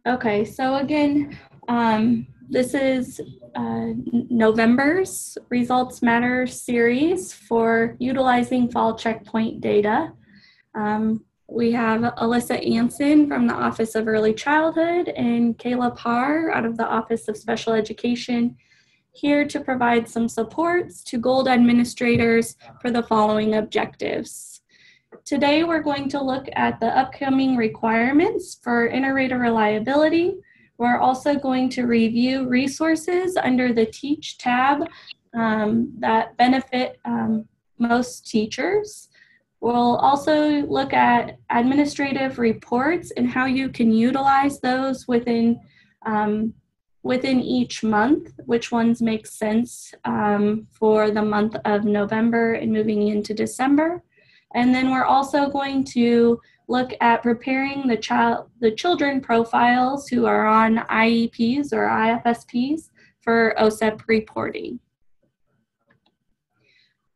Okay, so again, this is November's Results Matter series for utilizing fall checkpoint data. We have Alyssa Anson from the Office of Early Childhood and Kayla Parr out of the Office of Special Education here to provide some supports to GOLD administrators for the following objectives. Today, we're going to look at the upcoming requirements for inter-rater reliability. We're also going to review resources under the Teach tab that benefit most teachers. We'll also look at administrative reports and how you can utilize those within each month, which ones make sense for the month of November and moving into December. And then we're also going to look at preparing the children profiles who are on IEPs or IFSPs for OSEP reporting.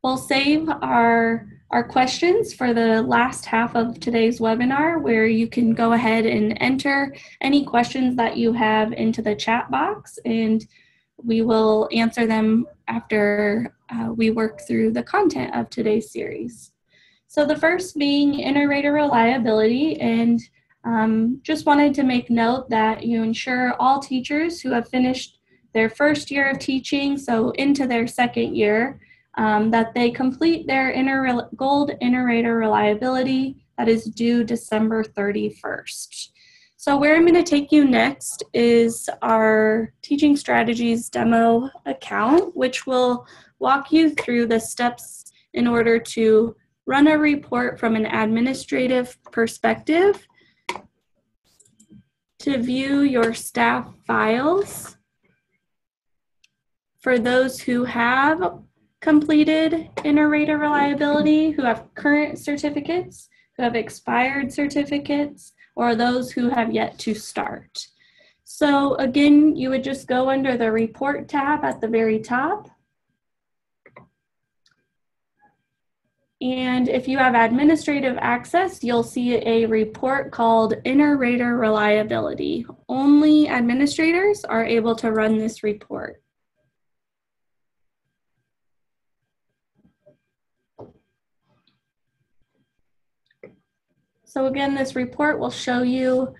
We'll save our questions for the last half of today's webinar, where you can go ahead and enter any questions that you have into the chat box, and we will answer them after we work through the content of today's series. So the first being inter-rater reliability, and just wanted to make note that you ensure all teachers who have finished their first year of teaching, so into their second year, that they complete their GOLD inter-rater reliability that is due December 31st. So where I'm going to take you next is our Teaching Strategies demo account, which will walk you through the steps in order to run a report from an administrative perspective, to view your staff files for those who have completed inter-rater reliability, who have current certificates, who have expired certificates, or those who have yet to start. So again, you would just go under the report tab at the very top. And if you have administrative access, you'll see a report called Inter-Rater Reliability. Only administrators are able to run this report. So again, this report will show you,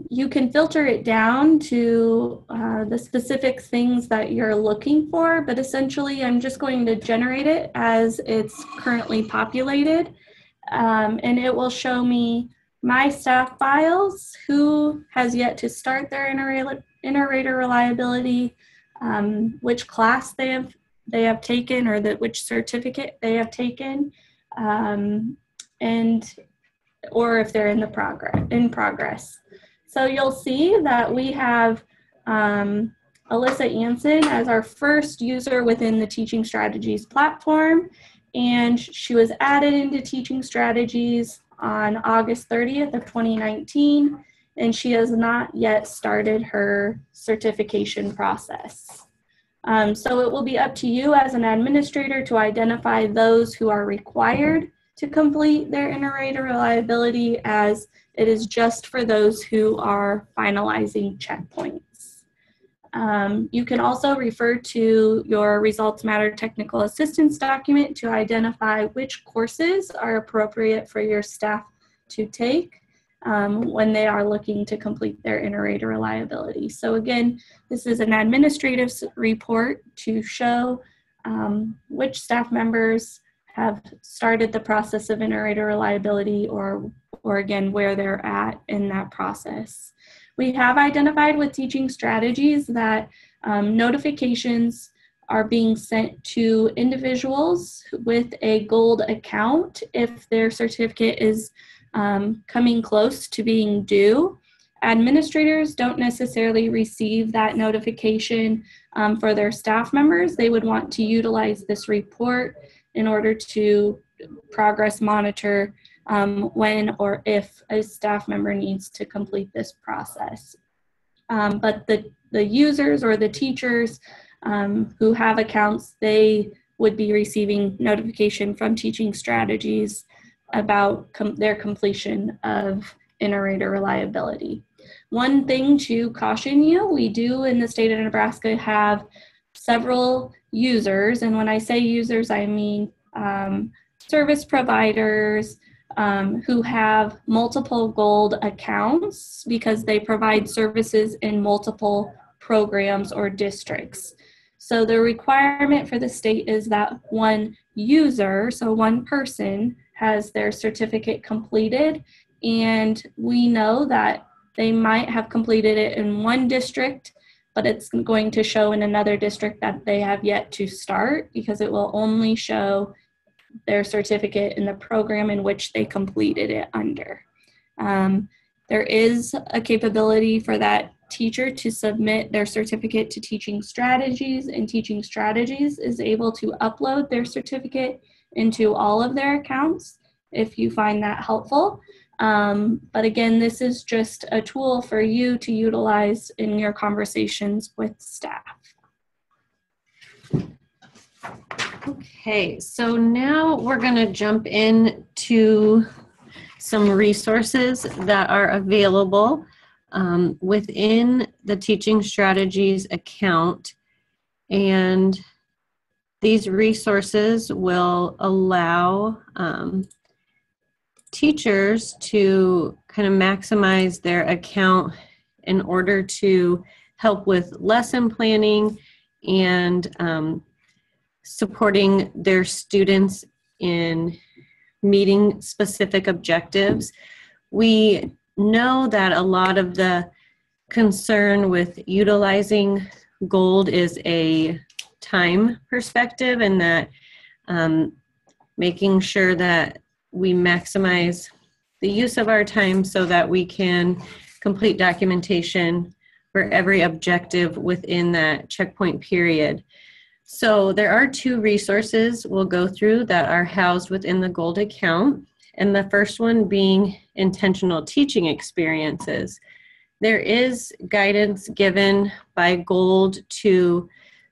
you can filter it down to the specific things that you're looking for, but essentially I'm just going to generate it as it's currently populated. And it will show me my staff files, who has yet to start their inter-rater reliability, which class they have taken, or which certificate they have taken, or if they're in progress. So you'll see that we have Alyssa Anson as our first user within the Teaching Strategies platform, and she was added into Teaching Strategies on August 30th of 2019, and she has not yet started her certification process. So it will be up to you as an administrator to identify those who are required to complete their inter-rater reliability, as it is just for those who are finalizing checkpoints. You can also refer to your Results Matter Technical Assistance document to identify which courses are appropriate for your staff to take when they are looking to complete their inter-rater reliability. So again, this is an administrative report to show which staff members have started the process of inter-rater reliability, or again, where they're at in that process. We have identified with Teaching Strategies that notifications are being sent to individuals with a GOLD account if their certificate is coming close to being due. Administrators don't necessarily receive that notification for their staff members. They would want to utilize this report in order to progress monitor when or if a staff member needs to complete this process. But the users or the teachers who have accounts, they would be receiving notification from Teaching Strategies about their completion of inter-rater reliability. One thing to caution you, we do in the state of Nebraska have several users, and when I say users, I mean service providers who have multiple gold accounts because they provide services in multiple programs or districts. So the requirement for the state is that one user, so one person, has their certificate completed, and we know that they might have completed it in one district, but it's going to show in another district that they have yet to start because it will only show their certificate in the program in which they completed it under. There is a capability for that teacher to submit their certificate to Teaching Strategies, and Teaching Strategies is able to upload their certificate into all of their accounts if you find that helpful. But again, this is just a tool for you to utilize in your conversations with staff. Okay, so now we're going to jump into some resources that are available within the Teaching Strategies account. And these resources will allow teachers to kind of maximize their account in order to help with lesson planning and supporting their students in meeting specific objectives. We know that a lot of the concern with utilizing gold is a time perspective, and that making sure that we maximize the use of our time so that we can complete documentation for every objective within that checkpoint period. So there are two resources we'll go through that are housed within the Gold account, and the first one being intentional teaching experiences. There is guidance given by Gold to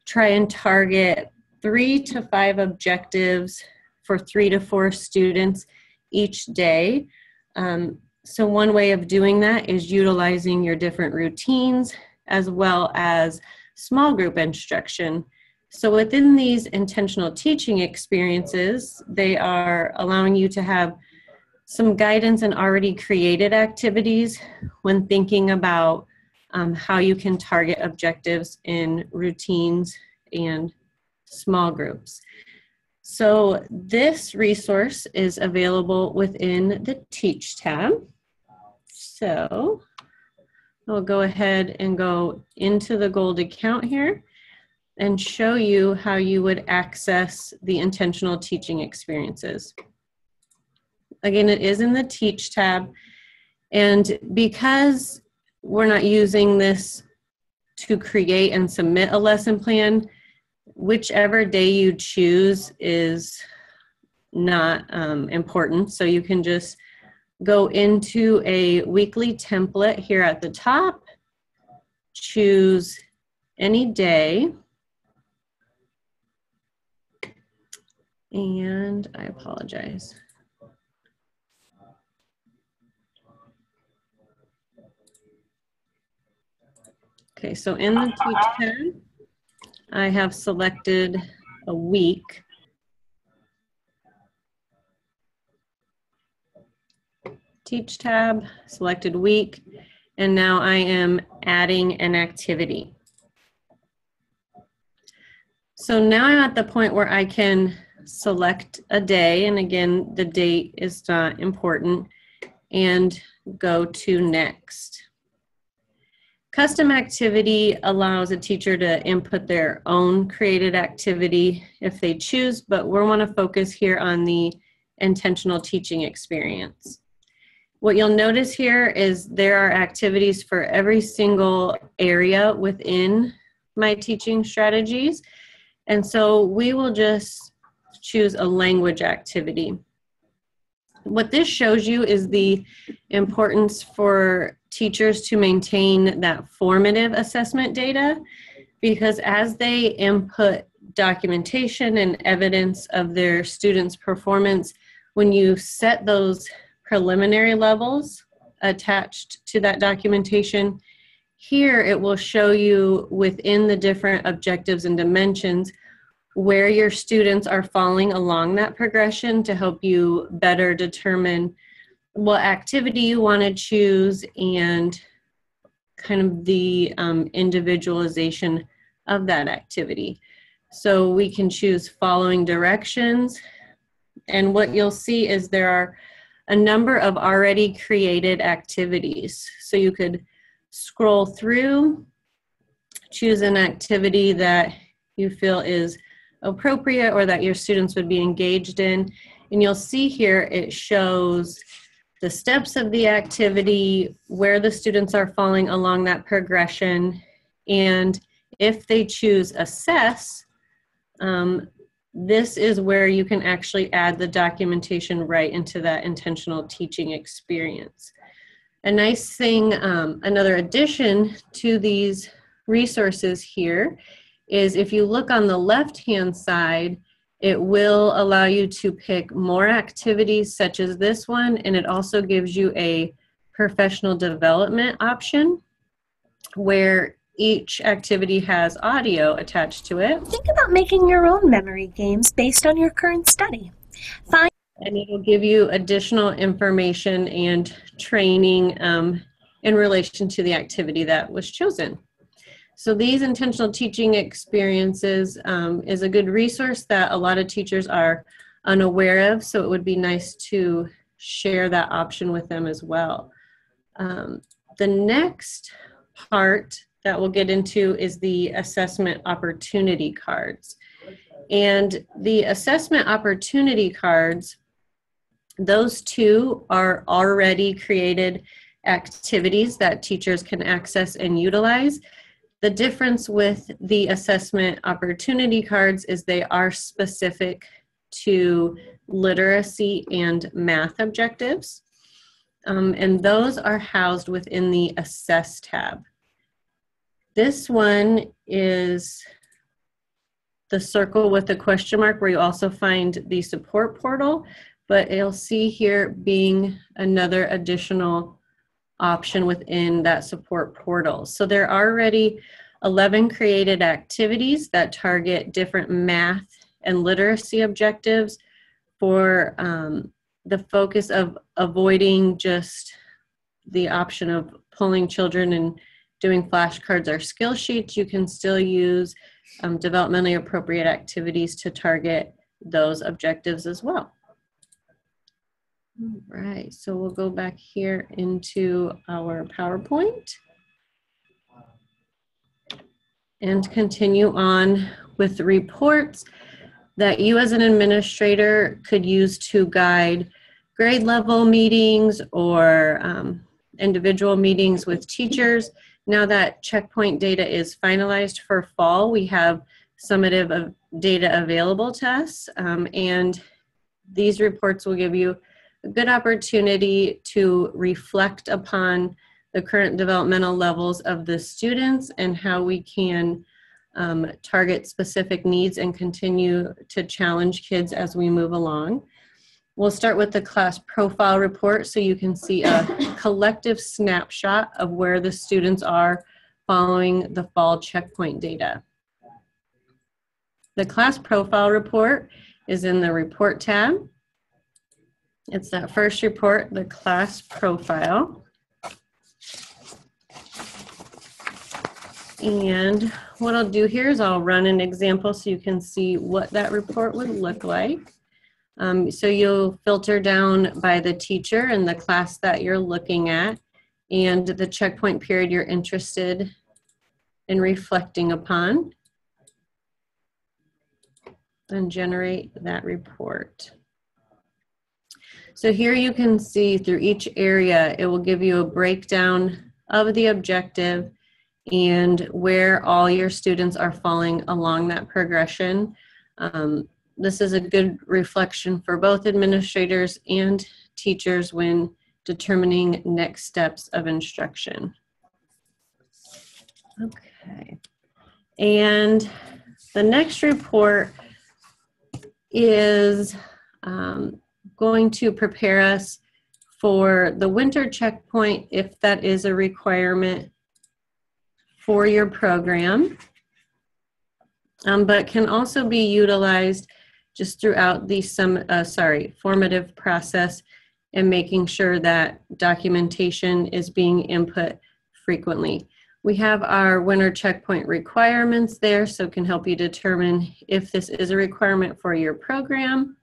try and target 3 to 5 objectives for 3 to 4 students each day. So one way of doing that is utilizing your different routines as well as small group instruction. So within these intentional teaching experiences, they are allowing you to have some guidance in already created activities when thinking about how you can target objectives in routines and small groups. So this resource is available within the Teach tab. So I'll go ahead and go into the Gold account here and show you how you would access the intentional teaching experiences. Again, it is in the Teach tab, and because we're not using this to create and submit a lesson plan, whichever day you choose is not important. So you can just go into a weekly template here at the top, choose any day, and I apologize. Okay, so in the Teach tab, I have selected a week. Teach tab, selected week, and now I am adding an activity. So now I'm at the point where I can select a day, and again, the date is not important, and go to next. Custom activity allows a teacher to input their own created activity if they choose, but we want to focus here on the intentional teaching experience. What you'll notice here is there are activities for every single area within my teaching strategies. And so we will just choose a language activity. What this shows you is the importance for teachers to maintain that formative assessment data, because as they input documentation and evidence of their students' performance, when you set those preliminary levels attached to that documentation. Here it will show you within the different objectives and dimensions where your students are falling along that progression to help you better determine what activity you want to choose and kind of the individualization of that activity. So we can choose following directions, and what you'll see is there are a number of already created activities. So you could scroll through, choose an activity that you feel is appropriate or that your students would be engaged in, and you'll see here it shows the steps of the activity, where the students are falling along that progression, and if they choose assess, this is where you can actually add the documentation right into that intentional teaching experience. A nice thing, another addition to these resources here is if you look on the left-hand side, it will allow you to pick more activities such as this one, and it also gives you a professional development option where each activity has audio attached to it. Think about making your own memory games based on your current study. And it will give you additional information and training in relation to the activity that was chosen. So these intentional teaching experiences is a good resource that a lot of teachers are unaware of, so it would be nice to share that option with them as well. The next part that we'll get into is the assessment opportunity cards. And the assessment opportunity cards, those two are already created activities that teachers can access and utilize. The difference with the assessment opportunity cards is they are specific to literacy and math objectives. And those are housed within the Assess tab. This one is the circle with the question mark where you also find the support portal, but you'll see here being another additional option within that support portal. So there are already 11 created activities that target different math and literacy objectives for the focus of avoiding just the option of pulling children and doing flashcards or skill sheets. You can still use developmentally appropriate activities to target those objectives as well. All right, so we'll go back here into our PowerPoint and continue on with the reports that you as an administrator could use to guide grade level meetings or individual meetings with teachers. Now that checkpoint data is finalized for fall, we have summative data available to us, and these reports will give you a good opportunity to reflect upon the current developmental levels of the students and how we can target specific needs and continue to challenge kids as we move along. We'll start with the class profile report so you can see a collective snapshot of where the students are following the fall checkpoint data. The class profile report is in the report tab. It's that first report, the class profile. And what I'll do here is I'll run an example so you can see what that report would look like. So you'll filter down by the teacher and the class that you're looking at and the checkpoint period you're interested in reflecting upon, and generate that report. So here you can see through each area, it will give you a breakdown of the objective and where all your students are falling along that progression. This is a good reflection for both administrators and teachers when determining next steps of instruction. Okay, and the next report is going to prepare us for the winter checkpoint, if that is a requirement for your program, but can also be utilized just throughout the formative process, and making sure that documentation is being input frequently. We have our winter checkpoint requirements there, so it can help you determine if this is a requirement for your program.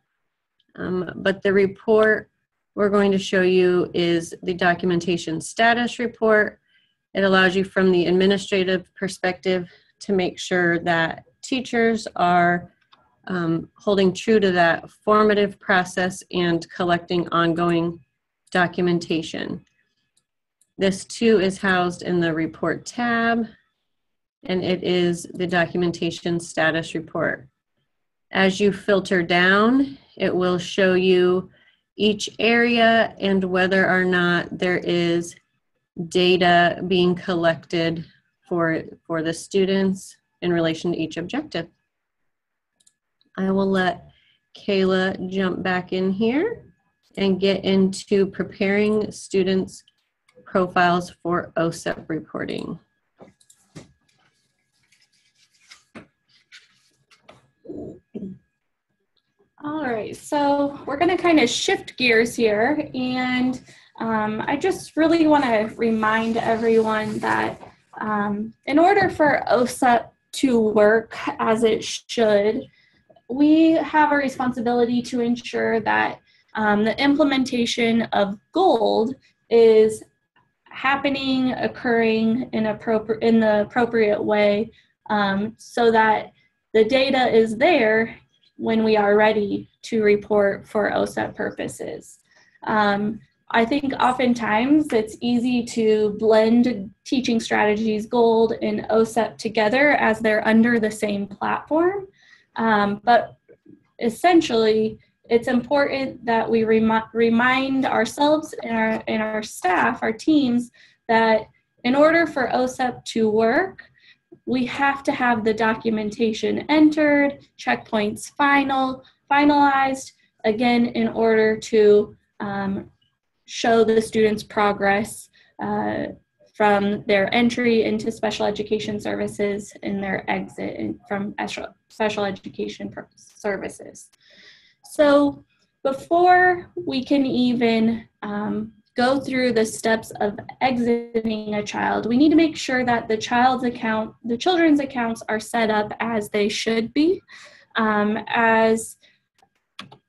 But the report we're going to show you is the documentation status report. It allows you from the administrative perspective to make sure that teachers are holding true to that formative process and collecting ongoing documentation. This too is housed in the report tab, and it is the documentation status report. As you filter down, it will show you each area and whether or not there is data being collected for the students in relation to each objective. I will let Kayla jump back in here and get into preparing students' profiles for OSEP reporting. All right, so we're going to kind of shift gears here, and I just really want to remind everyone that in order for OSEP to work as it should, we have a responsibility to ensure that the implementation of GOLD is happening, occurring in the appropriate way, so that the data is there when we are ready to report for OSEP purposes. I think oftentimes it's easy to blend teaching strategies, GOLD, and OSEP together as they're under the same platform. But essentially, it's important that we remind ourselves and our staff, our teams, that in order for OSEP to work, we have to have the documentation entered, checkpoints finalized, again, in order to show the students' progress from their entry into special education services and their exit from special education services. So before we can even go through the steps of exiting a child, we need to make sure that the children's accounts are set up as they should be, as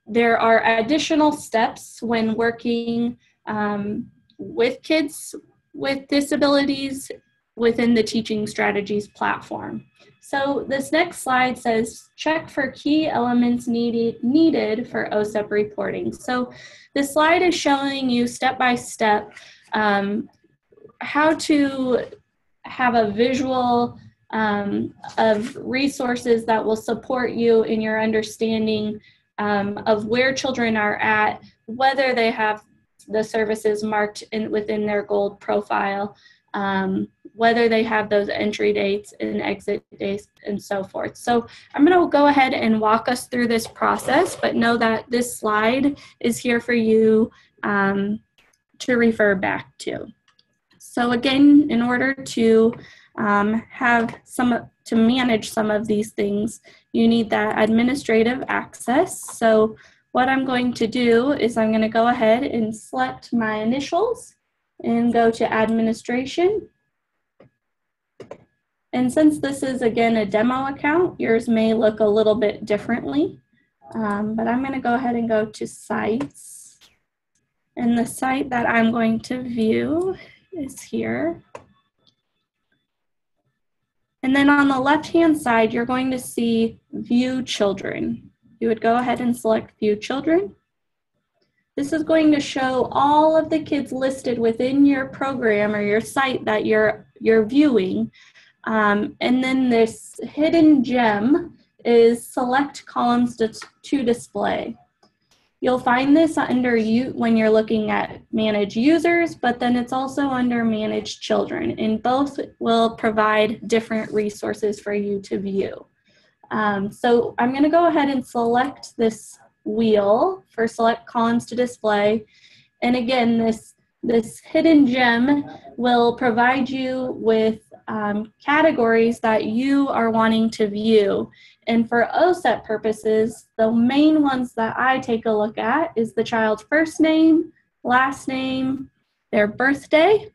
there are additional steps when working with kids with disabilities within the Teaching Strategies platform. So this next slide says, check for key elements needed for OSEP reporting. So this slide is showing you step by step how to have a visual of resources that will support you in your understanding of where children are at, whether they have the services marked within their GOLD profile, whether they have those entry dates and exit dates and so forth. So I'm going to go ahead and walk us through this process, but know that this slide is here for you to refer back to. So again, in order to manage some of these things, you need that administrative access. So what I'm going to do is I'm going to go ahead and select my initials and go to administration. And since this is, again, a demo account, yours may look a little bit differently. But I'm going to go ahead and go to sites. And the site that I'm going to view is here. And then on the left-hand side, you're going to see View Children. You would go ahead and select View Children. This is going to show all of the kids listed within your program or your site that you're viewing. And then this hidden gem is Select Columns to Display. You'll find this under when you're looking at Manage Users, but then it's also under Manage Children, and both will provide different resources for you to view. So I'm going to go ahead and select this wheel for Select Columns to Display, And again, this hidden gem will provide you with categories that you are wanting to view. And for OSEP purposes, the main ones that I take a look at is the child's first name, last name, their birthday.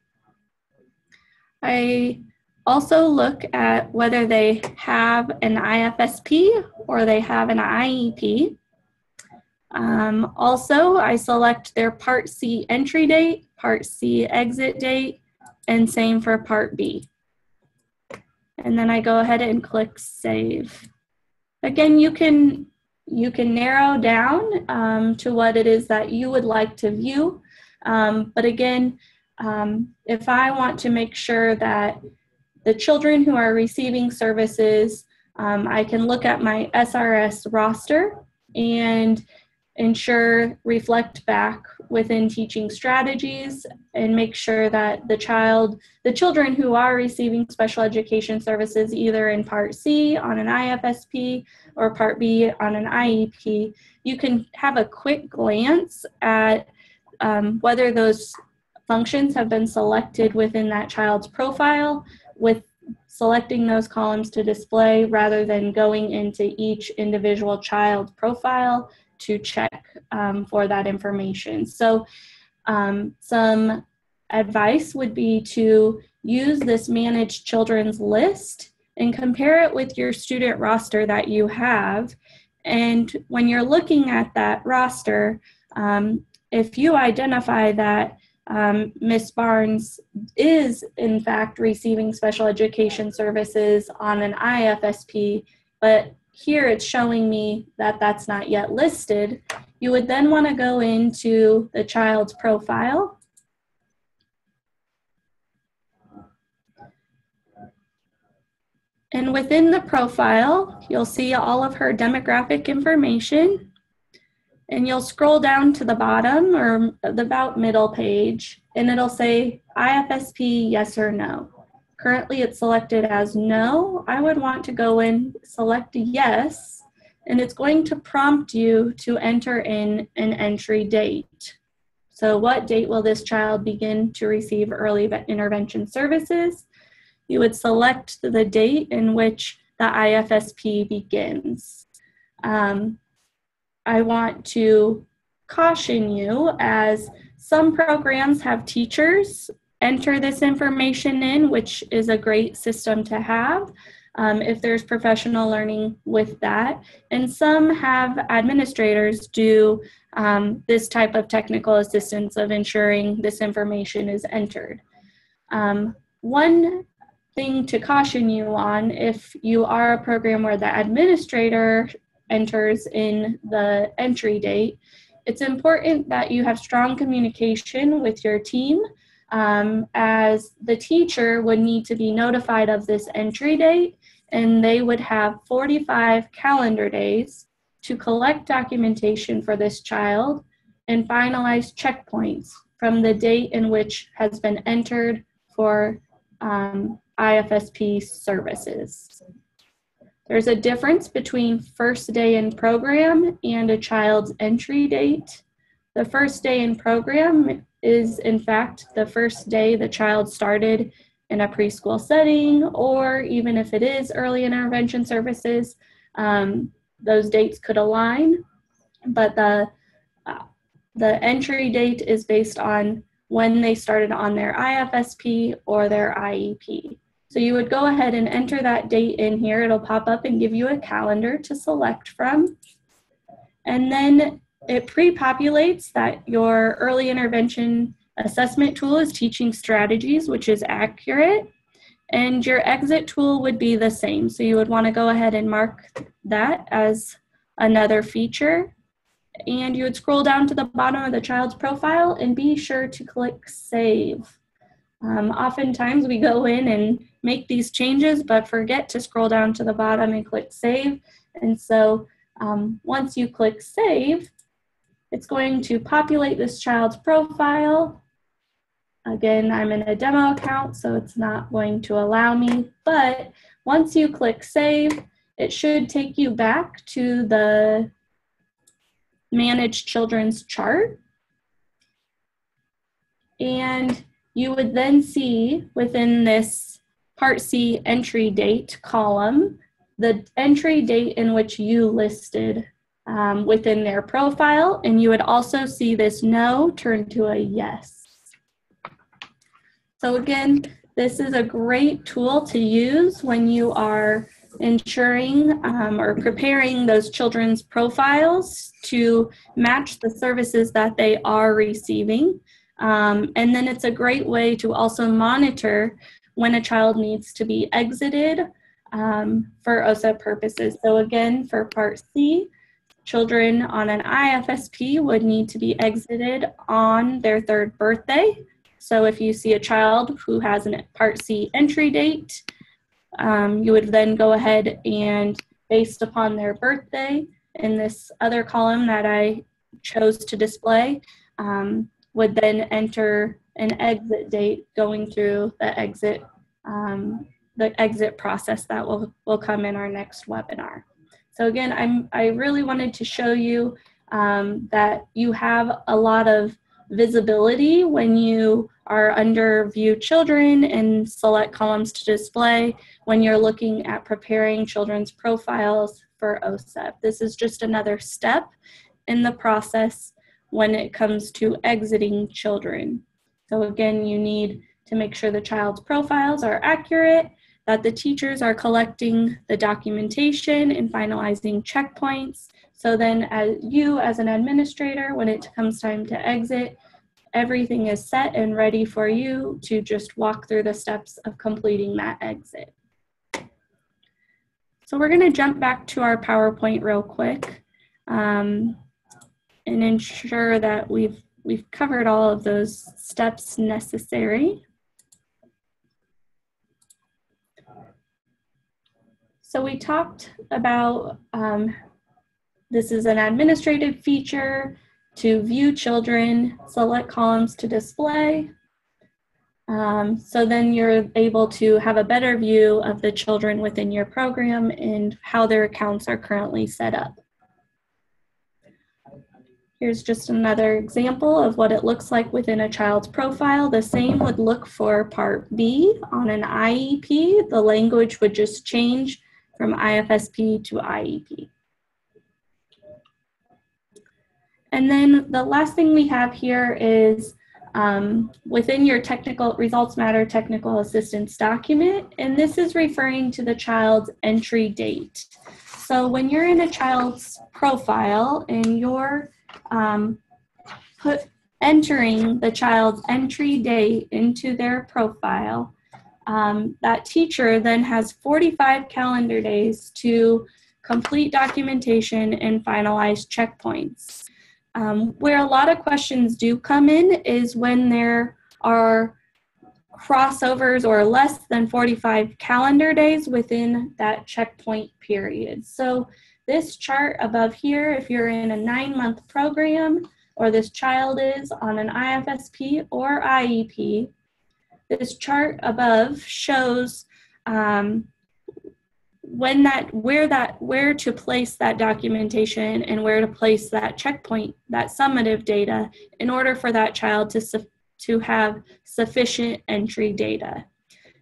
I also look at whether they have an IFSP or they have an IEP. Also, I select their Part C entry date, Part C exit date, and same for Part B. And then I go ahead and click Save. Again, you can narrow down to what it is that you would like to view. But again, if I want to make sure that the children who are receiving services, I can look at my SRS roster and reflect back within teaching strategies and make sure that the children who are receiving special education services either in Part C on an IFSP or Part B on an IEP, you can have a quick glance at whether those functions have been selected within that child's profile, with selecting those columns to display rather than going into each individual child's profile to check for that information. So some advice would be to use this managed children's list and compare it with your student roster that you have. And when you're looking at that roster, if you identify that Ms. Barnes is in fact receiving special education services on an IFSP, but here it's showing me that that's not yet listed, you would then want to go into the child's profile. And within the profile, you'll see all of her demographic information. And you'll scroll down to the bottom or the about middle page, and it'll say IFSP, yes or no. Currently it's selected as no. I would want to go in, select yes, and it's going to prompt you to enter in an entry date. So what date will this child begin to receive early intervention services? You would select the date in which the IFSP begins. I want to caution you, as some programs have teachers enter this information in, which is a great system to have if there's professional learning with that. And some have administrators do this type of technical assistance of ensuring this information is entered. One thing to caution you on, if you are a program where the administrator enters in the entry date, it's important that you have strong communication with your team, as the teacher would need to be notified of this entry date, and they would have 45 calendar days to collect documentation for this child and finalize checkpoints from the date in which has been entered for IFSP services. There's a difference between first day in program and a child's entry date. The first day in program is in fact the first day the child started in a preschool setting, or even if it is early intervention services, those dates could align. But the entry date is based on when they started on their IFSP or their IEP. So you would go ahead and enter that date in here. It'll pop up and give you a calendar to select from. And then it pre-populates that your early intervention assessment tool is teaching strategies, which is accurate. And your exit tool would be the same. So you would want to go ahead and mark that as another feature. And you would scroll down to the bottom of the child's profile and be sure to click Save. Oftentimes we go in and make these changes, but forget to scroll down to the bottom and click Save. And so once you click Save, it's going to populate this child's profile. Again, I'm in a demo account, so it's not going to allow me. But once you click Save, it should take you back to the Manage Children's chart. And you would then see within this Part C entry date column, the entry date in which you listed within their profile, and you would also see this no turn to a yes. So again, this is a great tool to use when you are ensuring or preparing those children's profiles to match the services that they are receiving. And then it's a great way to also monitor when a child needs to be exited for OSEP purposes. So again, for Part C, children on an IFSP would need to be exited on their 3rd birthday. So if you see a child who has a Part C entry date, you would then go ahead and, based upon their birthday, in this other column that I chose to display, would then enter an exit date going through the exit process that will come in our next webinar. So again, I really wanted to show you that you have a lot of visibility when you are under View Children and select columns to display when you're looking at preparing children's profiles for OSEP. This is just another step in the process when it comes to exiting children. So again, you need to make sure the child's profiles are accurate, that the teachers are collecting the documentation and finalizing checkpoints. So then as an administrator, when it comes time to exit, everything is set and ready for you to just walk through the steps of completing that exit. So we're gonna jump back to our PowerPoint real quick and ensure that we've covered all of those steps necessary. So we talked about this is an administrative feature to view children, select columns to display. So then you're able to have a better view of the children within your program and how their accounts are currently set up. Here's just another example of what it looks like within a child's profile. The same would look for Part B on an IEP. The language would just change from IFSP to IEP. And then the last thing we have here is within your technical results matter technical assistance document, and this is referring to the child's entry date. So when you're in a child's profile and you're entering the child's entry date into their profile, that teacher then has 45 calendar days to complete documentation and finalize checkpoints. Where a lot of questions do come in is when there are crossovers or less than 45 calendar days within that checkpoint period. So this chart above here, if you're in a 9-month program, or this child is on an IFSP or IEP, this chart above shows where to place that documentation and where to place that checkpoint, that summative data, in order for that child to have sufficient entry data.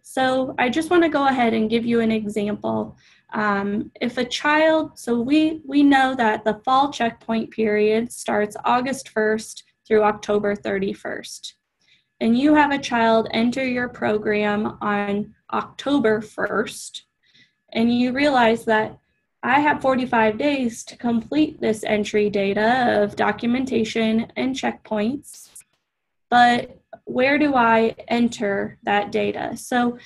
So I just want to go ahead and give you an example. If a child, so we know that the fall checkpoint period starts August 1st through October 31st. And you have a child enter your program on October 1st, and you realize that I have 45 days to complete this entry data of documentation and checkpoints, but where do I enter that data? So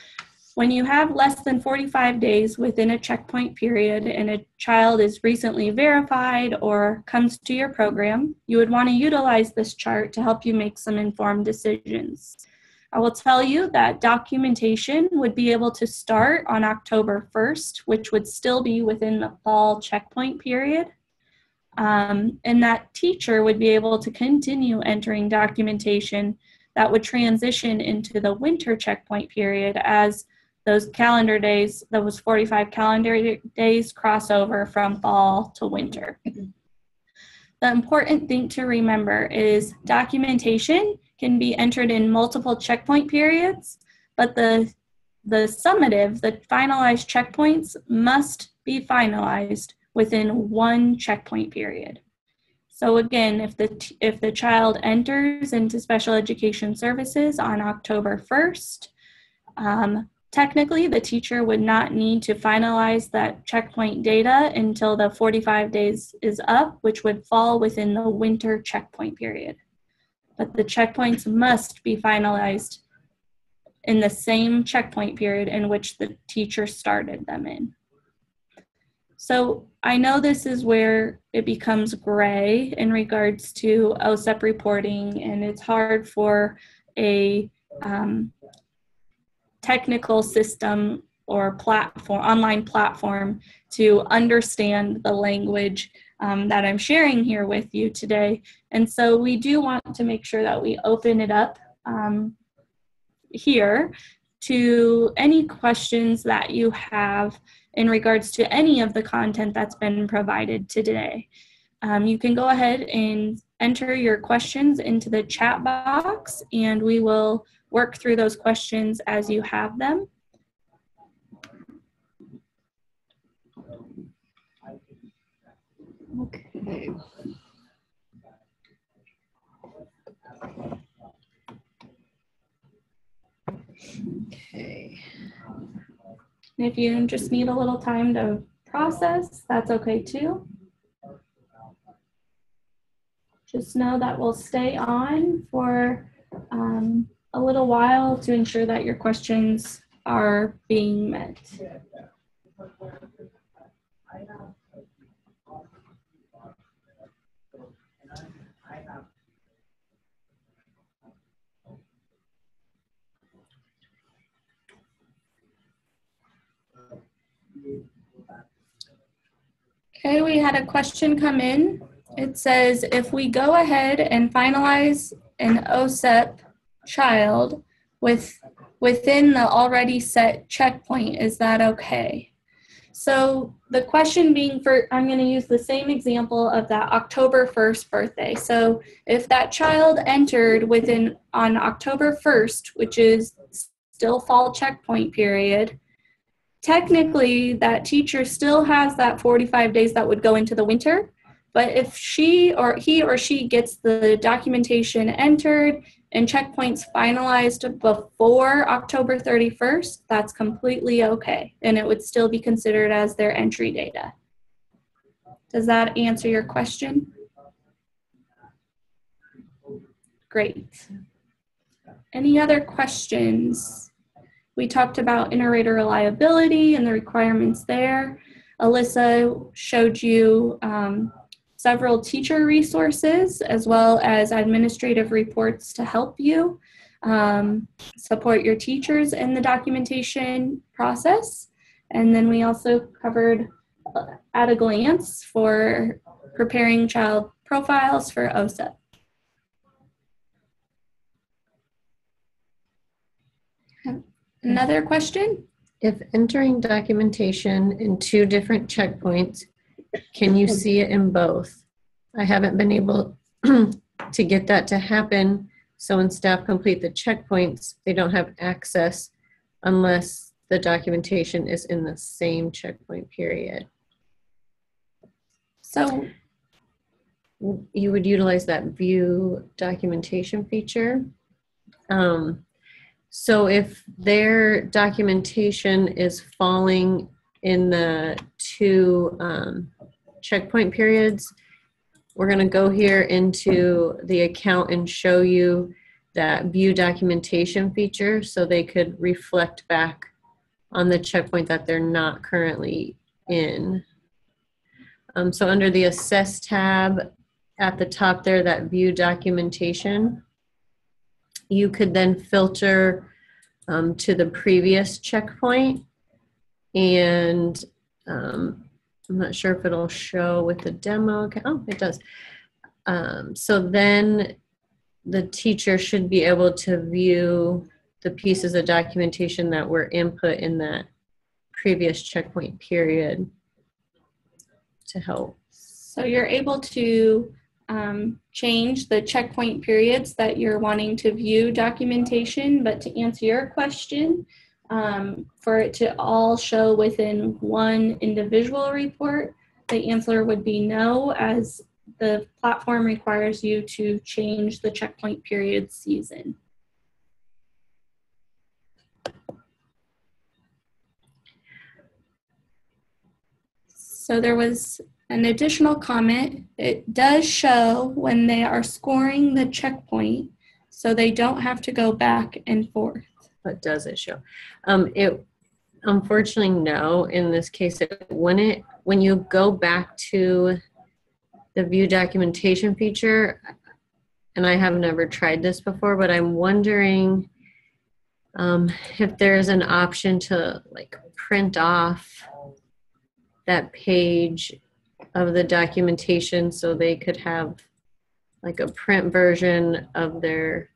when you have less than 45 days within a checkpoint period and a child is recently verified or comes to your program, you would want to utilize this chart to help you make some informed decisions. I will tell you that documentation would be able to start on October 1st, which would still be within the fall checkpoint period. And that teacher would be able to continue entering documentation that would transition into the winter checkpoint period as those calendar days, those 45 calendar days, cross over from fall to winter. The important thing to remember is documentation can be entered in multiple checkpoint periods, but the summative, the finalized checkpoints must be finalized within one checkpoint period. So again, if the child enters into special education services on October 1st, technically the teacher would not need to finalize that checkpoint data until the 45 days is up, which would fall within the winter checkpoint period. But the checkpoints must be finalized in the same checkpoint period in which the teacher started them in. So I know this is where it becomes gray in regards to OSEP reporting, and it's hard for a technical system or platform, online platform, to understand the language that I'm sharing here with you today. And so we do want to make sure that we open it up here to any questions that you have in regards to any of the content that's been provided today. You can go ahead and enter your questions into the chat box, and we will work through those questions as you have them. Okay. Okay. And if you just need a little time to process, that's okay too. Just know that we'll stay on for a little while to ensure that your questions are being met. Okay, we had a question come in. It says, if we go ahead and finalize an OSEP child within the already set checkpoint, is that okay? So the question being, I'm going to use the same example of that October 1st birthday. So if that child entered on October 1st, which is still fall checkpoint period, technically that teacher still has that 45 days that would go into the winter. But if he or she gets the documentation entered and checkpoints finalized before October 31st, that's completely okay. And it would still be considered as their entry data. Does that answer your question? Great. Any other questions? We talked about inter-rater reliability and the requirements there. Alyssa showed you several teacher resources as well as administrative reports to help you support your teachers in the documentation process. And then we also covered at a glance for preparing child profiles for OSEP. Another question? If entering documentation in two different checkpoints, can you see it in both? I haven't been able to get that to happen. So when staff complete the checkpoints, they don't have access unless the documentation is in the same checkpoint period. So you would utilize that view documentation feature. So if their documentation is falling in the two checkpoint periods, we're going to go here into the account and show you that view documentation feature so they could reflect back on the checkpoint that they're not currently in. So under the Assess tab at the top there, that view documentation, you could then filter to the previous checkpoint, and I'm not sure if it'll show with the demo. Oh, it does. So then the teacher should be able to view the pieces of documentation that were input in that previous checkpoint period to help. So you're able to change the checkpoint periods that you're wanting to view documentation, but to answer your question, for it to all show within one individual report, the answer would be no, as the platform requires you to change the checkpoint period season. So there was an additional comment. It does show when they are scoring the checkpoint, so they don't have to go back and forth. What does it show? It unfortunately no. In this case, when you go back to the view documentation feature, and I have never tried this before, but I'm wondering if there's an option to like print off that page of the documentation so they could have like a print version of their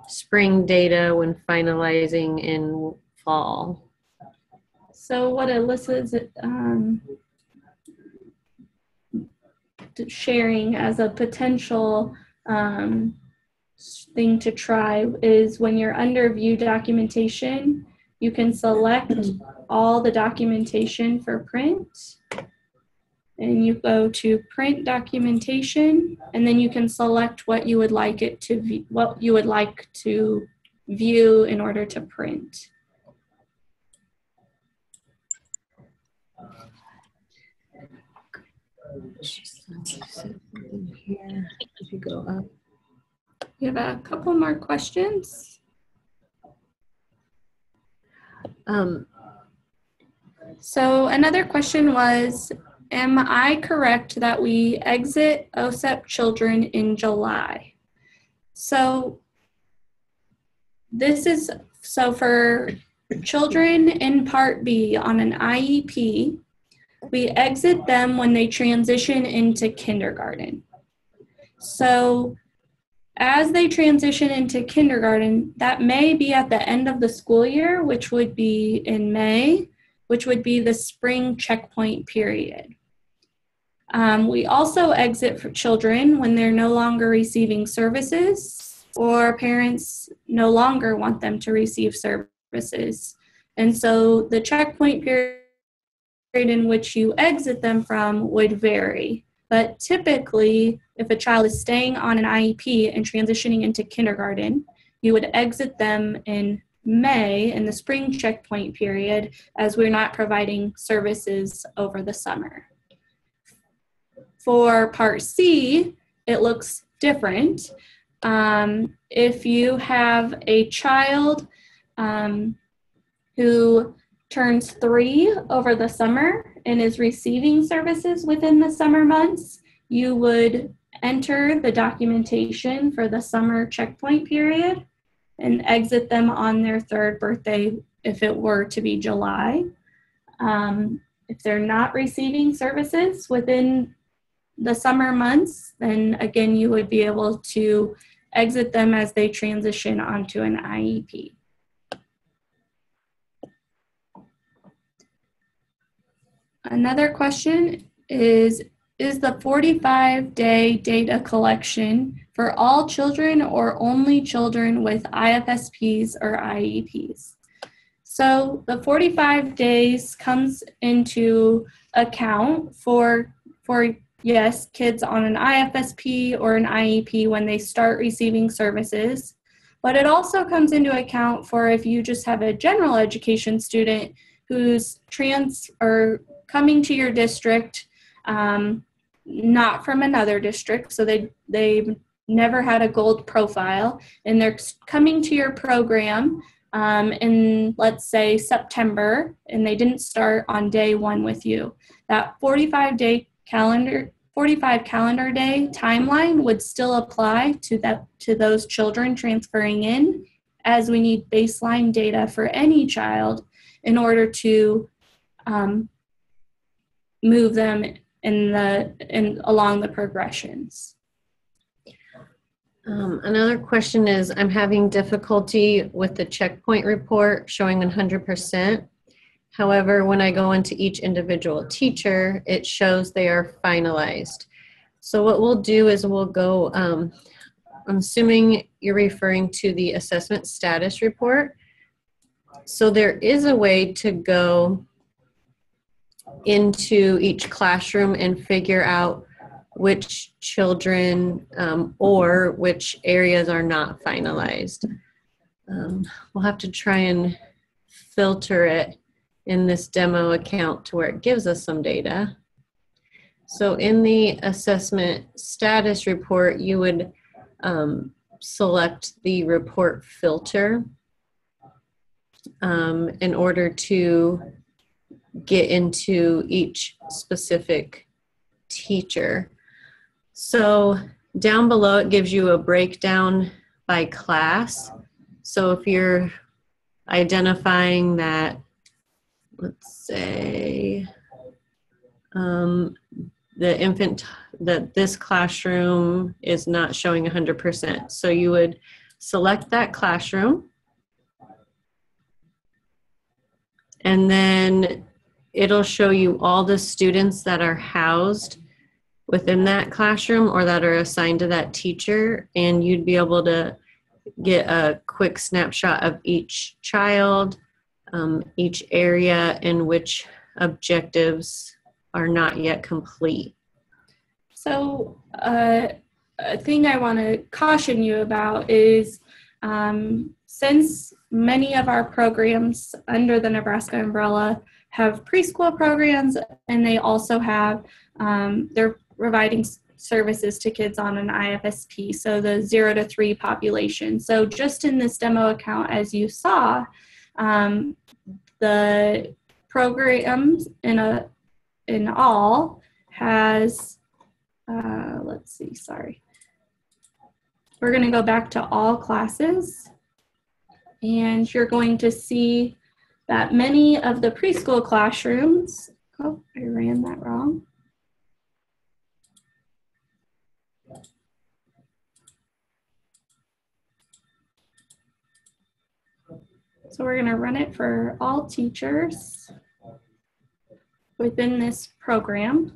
spring data when finalizing in fall. So what Alyssa's sharing as a potential thing to try is when you're under view documentation, you can select all the documentation for print, and you go to print documentation, and then you can select what you would like it to what you would like to view in order to print. Here, if you go up. We have a couple more questions. So another question was, am I correct that we exit OSEP children in July? So this is, so for children in Part B on an IEP, we exit them when they transition into kindergarten. So as they transition into kindergarten, that may be at the end of the school year, which would be in May, which would be the spring checkpoint period. We also exit for children when they're no longer receiving services or parents no longer want them to receive services. And so the checkpoint period in which you exit them from would vary. But typically, if a child is staying on an IEP and transitioning into kindergarten, you would exit them in May in the spring checkpoint period, as we're not providing services over the summer. For Part C, it looks different. If you have a child who turns 3 over the summer and is receiving services within the summer months, you would enter the documentation for the summer checkpoint period and exit them on their 3rd birthday if it were to be July. If they're not receiving services within the summer months, then again, you would be able to exit them as they transition onto an IEP. Another question is the 45-day data collection for all children or only children with IFSPs or IEPs? So the 45 days comes into account for yes, kids on an IFSP or an IEP when they start receiving services, but it also comes into account for if you just have a general education student who's coming to your district, not from another district, so they've never had a gold profile, and they're coming to your program in, let's say, September, and they didn't start on day 1 with you. That 45 calendar day timeline would still apply to those children transferring in, as we need baseline data for any child in order to move them along the progressions. Another question is, I'm having difficulty with the checkpoint report showing 100%. However, when I go into each individual teacher, it shows they are finalized. So what we'll do is we'll go, I'm assuming you're referring to the assessment status report. So there is a way to go into each classroom and figure out which children or which areas are not finalized. We'll have to try and filter it in this demo account to where it gives us some data. So in the assessment status report, you would select the report filter in order to get into each specific teacher. So down below, it gives you a breakdown by class. So if you're identifying that, let's say, the infant, that this classroom is not showing 100%. So you would select that classroom, and then it'll show you all the students that are housed within that classroom or that are assigned to that teacher, and you'd be able to get a quick snapshot of each child, each area, and which objectives are not yet complete. So a thing I want to caution you about is since many of our programs under the Nebraska umbrella have preschool programs, and they also have, they're providing services to kids on an IFSP, so the 0 to 3 population. So just in this demo account, as you saw, the programs in all has, let's see, sorry. We're going to go back to all classes, and you're going to see that many of the preschool classrooms, oh, I ran that wrong. So we're going to run it for all teachers within this program.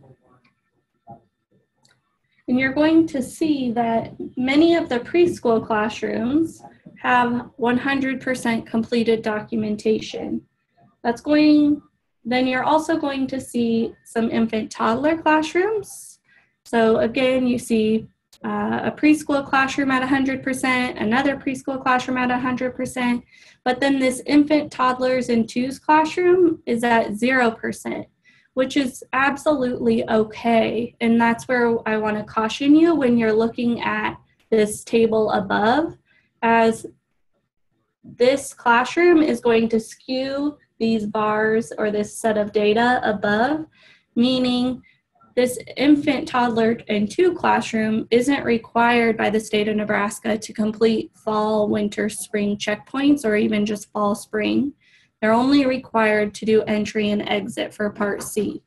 And you're going to see that many of the preschool classrooms have 100% completed documentation. Then you're also going to see some infant toddler classrooms. So again, you see a preschool classroom at 100%, another preschool classroom at 100%, but then this infant toddlers and twos classroom is at 0%, which is absolutely okay. And that's where I want to caution you when you're looking at this table above, as this classroom is going to skew these bars or this set of data above, meaning this infant, toddler, and two classroom isn't required by the state of Nebraska to complete fall, winter, spring checkpoints, or even just fall, spring. They're only required to do entry and exit for Part C.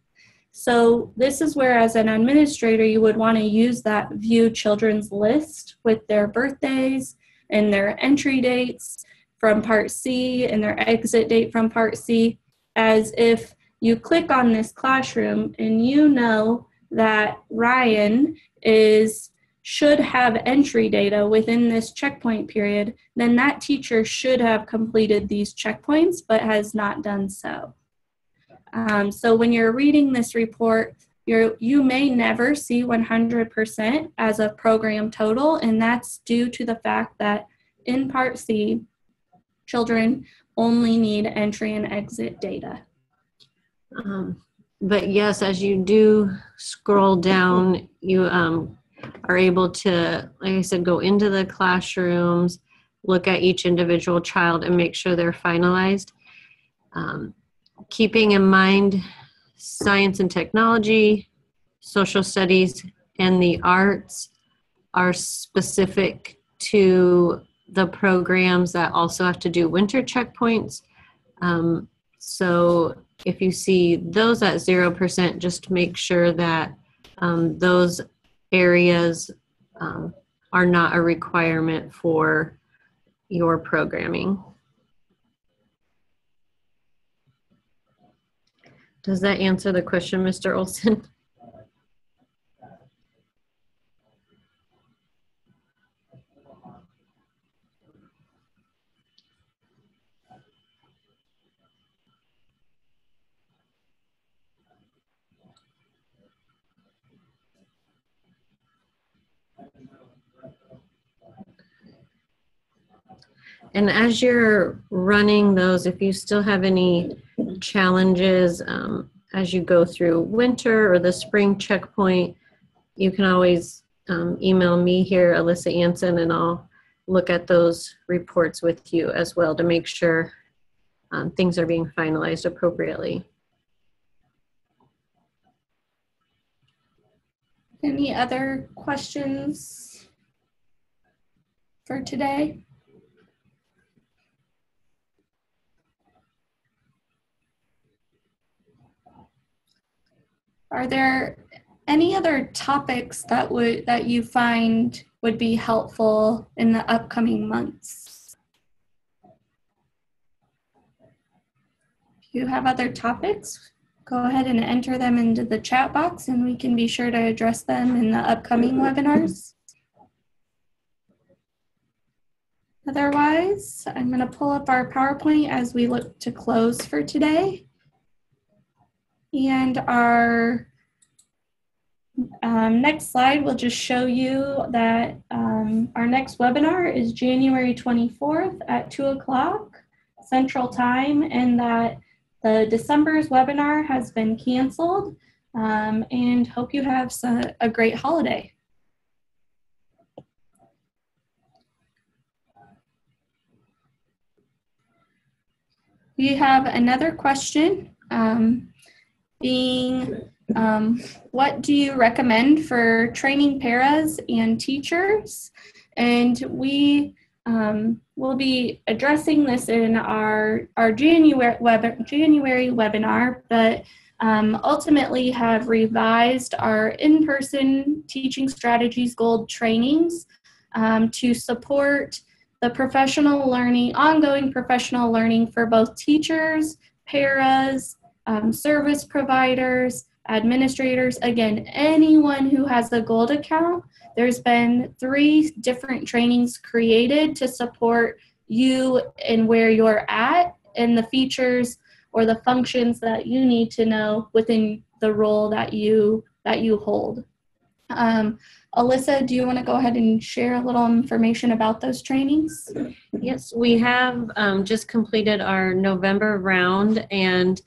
So this is where, as an administrator, you would want to use that view children's list with their birthdays and their entry dates from Part C and their exit date from Part C, as if you click on this classroom and you know that Ryan should have entry data within this checkpoint period, then that teacher should have completed these checkpoints but has not done so. So when you're reading this report, you may never see 100% as a program total, and that's due to the fact that in Part C, children only need entry and exit data. But yes, as you do scroll down, you are able to, like I said, go into the classrooms, look at each individual child and make sure they're finalized. Keeping in mind science and technology, social studies, and the arts are specific to the programs that also have to do winter checkpoints. So if you see those at 0%, just make sure that those areas are not a requirement for your programming. Does that answer the question, Mr. Olson? And as you're running those, if you still have any challenges as you go through winter or the spring checkpoint, you can always email me here, Alyssa Anson, and I'll look at those reports with you as well to make sure things are being finalized appropriately. Any other questions for today? Are there any other topics that you find would be helpful in the upcoming months? If you have other topics, go ahead and enter them into the chat box and we can be sure to address them in the upcoming webinars. Otherwise, I'm going to pull up our PowerPoint as we look to close for today. And our next slide will just show you that our next webinar is January 24th at 2 o'clock Central Time, and that the December's webinar has been canceled, and hope you have a great holiday. We have another question what do you recommend for training paras and teachers? And we will be addressing this in our January webinar, but ultimately have revised our in-person Teaching Strategies Gold trainings to support the professional learning, ongoing professional learning for both teachers, paras, service providers, administrators, again, anyone who has a Gold account. There's been 3 different trainings created to support you and where you're at and the features or the functions that you need to know within the role that you hold. Alyssa, do you want to go ahead and share a little information about those trainings? Yes, we have just completed our November round, and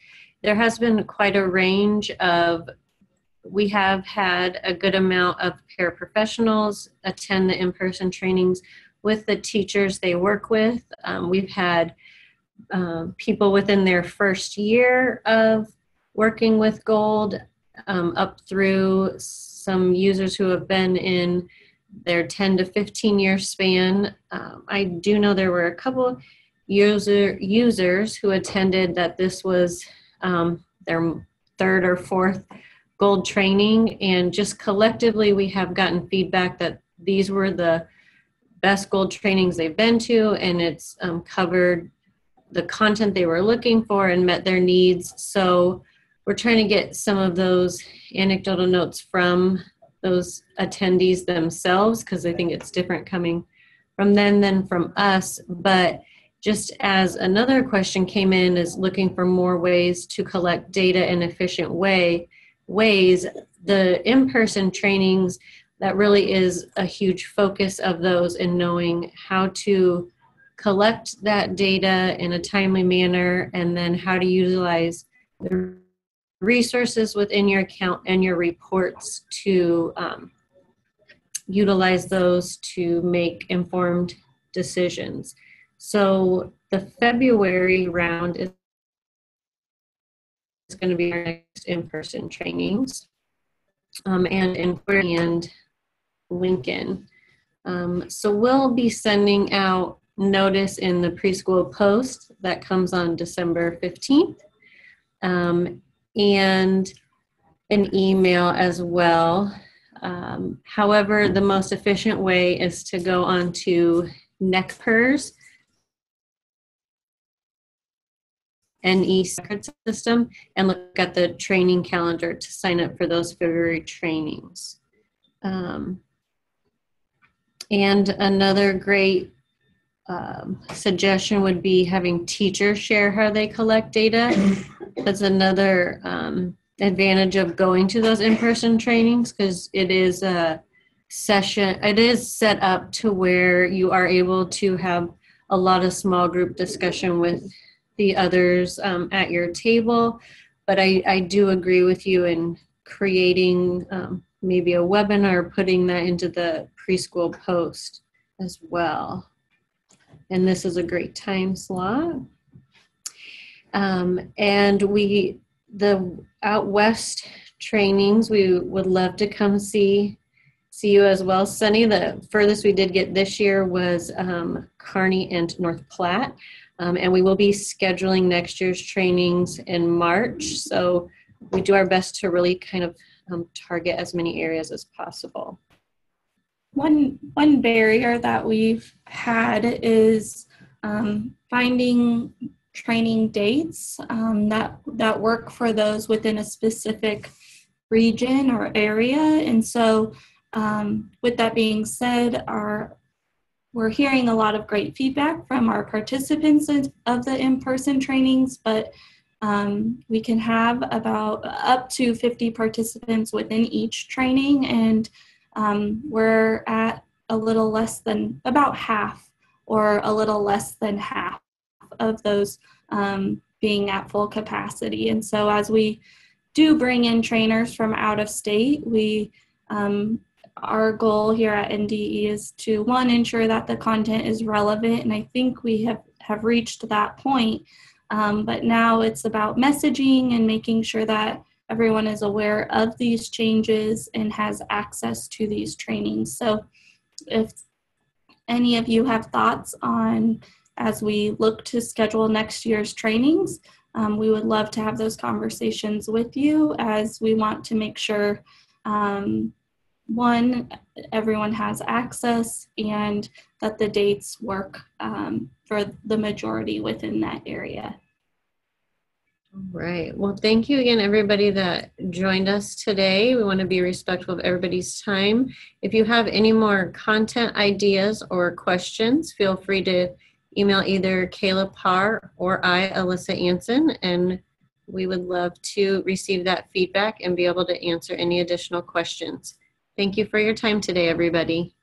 there has been quite a range of, we have had a good amount of paraprofessionals attend the in-person trainings with the teachers they work with. We've had people within their first year of working with Gold up through some users who have been in their 10 to 15 year span. I do know there were a couple users who attended that this was their 3rd or 4th Gold training, and just collectively we have gotten feedback that these were the best Gold trainings they've been to, and it's covered the content they were looking for and met their needs. So we're trying to get some of those anecdotal notes from those attendees themselves, because I think it's different coming from them than from us. But just as another question came in, is looking for more ways to collect data in efficient ways. The in-person trainings, that really is a huge focus of those, in knowing how to collect that data in a timely manner, and then how to utilize the resources within your account and your reports to utilize those to make informed decisions. So the February round is going to be our next in-person trainings, and in and Lincoln. So we'll be sending out notice in the Preschool Post that comes on December 15th. And an email as well. However, the most efficient way is to go on to NECPERS, NE system, and look at the training calendar to sign up for those February trainings. And another great suggestion would be having teachers share how they collect data. That's another advantage of going to those in-person trainings, because it is a session, it is set up to where you are able to have a lot of small group discussion with the others at your table. But I do agree with you in creating maybe a webinar, putting that into the preschool post as well. And this is a great time slot. And the Out West trainings, we would love to come see you as well, Sunny. The furthest we did get this year was Kearney and North Platte. And we will be scheduling next year's trainings in March. So we do our best to really kind of target as many areas as possible. One barrier that we've had is finding training dates that work for those within a specific region or area. And so with that being said, we're hearing a lot of great feedback from our participants of the in-person trainings, but we can have about up to 50 participants within each training, and we're at a little less than about half or a little less than half of those being at full capacity. And so as we do bring in trainers from out of state, our goal here at NDE is to, one, ensure that the content is relevant, and I think we have reached that point. But now it's about messaging and making sure that everyone is aware of these changes and has access to these trainings. So if any of you have thoughts on, as we look to schedule next year's trainings, we would love to have those conversations with you, as we want to make sure one, everyone has access, and that the dates work for the majority within that area. All right. Well, thank you again, everybody that joined us today. We want to be respectful of everybody's time. If you have any more content ideas or questions, feel free to email either Kayla Parr or I, Alyssa Anson, and we would love to receive that feedback and be able to answer any additional questions. Thank you for your time today, everybody.